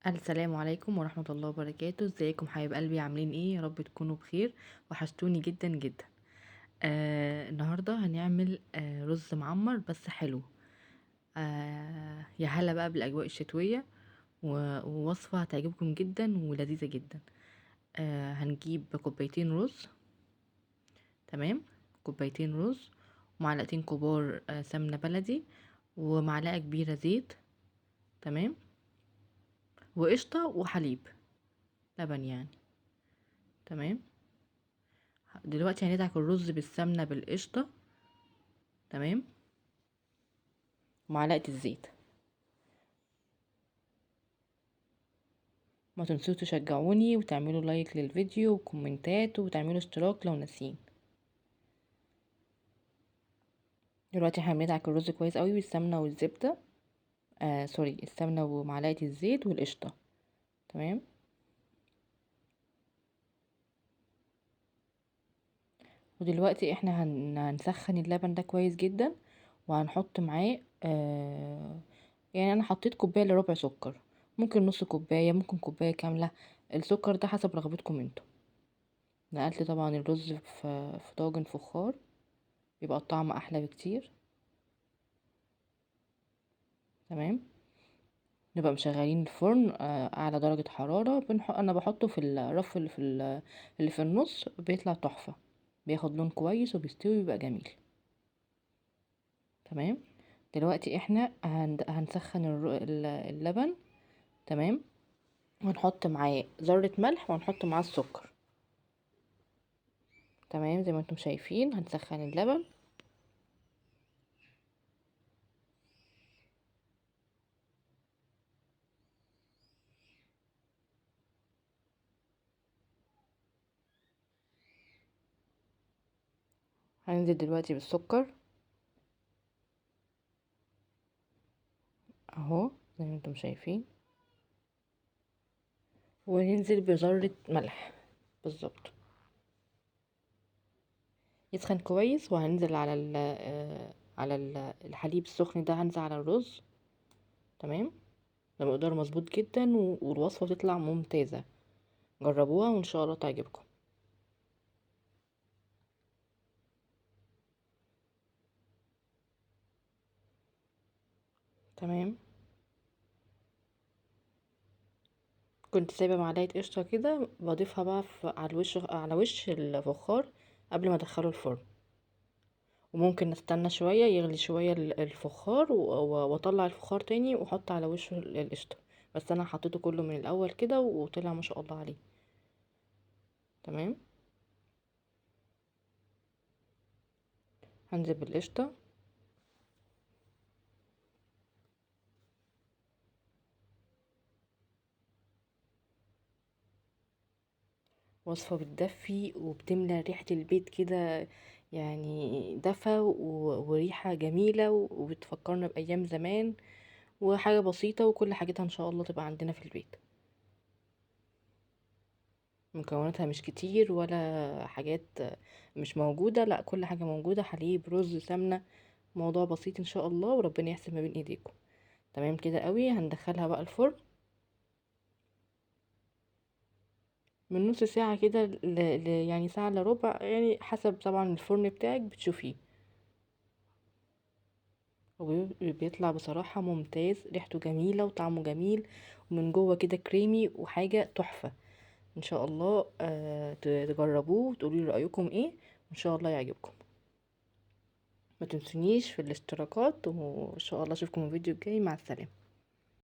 السلام عليكم ورحمة الله وبركاته. ازيكم حبايب قلبي؟ عاملين ايه؟ يا رب تكونوا بخير. وحشتوني جدا جدا. النهاردة هنعمل رز معمر بس حلو. يا هلا بقى بالأجواء الشتوية. ووصفة هتعجبكم جدا ولذيذة جدا. هنجيب كوبايتين رز. تمام. كوبايتين رز ومعلقتين كبار سمنة بلدي ومعلقة كبيرة زيت. تمام. وقشطة وحليب، لبن يعني. تمام. دلوقتي هندعك الرز بالسمنة بالقشطة. تمام. ومعلقة الزيت. ما تنسوش تشجعوني وتعملوا لايك للفيديو وكومنتات وتعملوا اشتراك لو ناسيين. دلوقتي احنا بندعك الرز كويس قوي بالسمنة والزبدة. سوري، السمنة ومعلقة الزيت والقشطة. تمام. ودلوقتي احنا هنسخن اللبن ده كويس جدا. وهنحط معاه يعني انا حطيت كوباية الا ربع سكر. ممكن نص كوباية، ممكن كوباية كاملة. السكر ده حسب رغبتكم انتوا. نقلت طبعا الرز في طاجن فخار، بيبقى الطعم احلى بكتير. تمام. نبقى مشغلين الفرن اعلى درجة حرارة. انا بحطه في الرف اللي في النص، بيطلع تحفة. بياخد لون كويس وبيستوي ويبقى جميل. تمام. دلوقتي احنا هنسخن اللبن. تمام. ونحط معاه ذرة ملح ونحط معاه السكر. تمام. زي ما انتم شايفين هنسخن اللبن. هننزل دلوقتي بالسكر اهو زي ما انتم شايفين. وننزل بذرة ملح بالظبط. يسخن كويس وهننزل الحليب السخن ده، هنزل على الرز. تمام. ده مقدار مظبوط جدا والوصفة تطلع ممتازة. جربوها وان شاء الله تعجبكم. تمام. كنت سايبة معلقة قشطة كده بضيفها بقى على وش الفخار قبل ما ادخله الفرن. وممكن نستنى شوية يغلي شوية الفخار واطلع الفخار تاني واحط على وشه القشطة. بس انا حطيته كله من الاول كده وطلع ما شاء الله عليه. تمام. هنزل بالقشطة. وصفة بتدفي وبتملى ريحة البيت كده. يعني دفى وريحة جميلة وبتفكرنا بأيام زمان. وحاجة بسيطة وكل حاجتها ان شاء الله تبقى عندنا في البيت. مكوناتها مش كتير ولا حاجات مش موجودة، لا كل حاجة موجودة، حليب رز سمنة. موضوع بسيط ان شاء الله وربنا يحسن ما بين ايديكم. تمام كده قوي. هندخلها بقى الفرن من نص ساعة كده يعني ساعة الا ربع، يعني حسب طبعا الفرن بتاعك بتشوفيه. وبيطلع بصراحة ممتاز، ريحته جميلة وطعمه جميل. ومن جوه كده كريمي وحاجة تحفة. ان شاء الله تجربوه وتقولوا لي رأيكم ايه. وان شاء الله يعجبكم. ما تنسونيش في الاشتراكات وان شاء الله اشوفكم الفيديو الجاي. مع السلامة.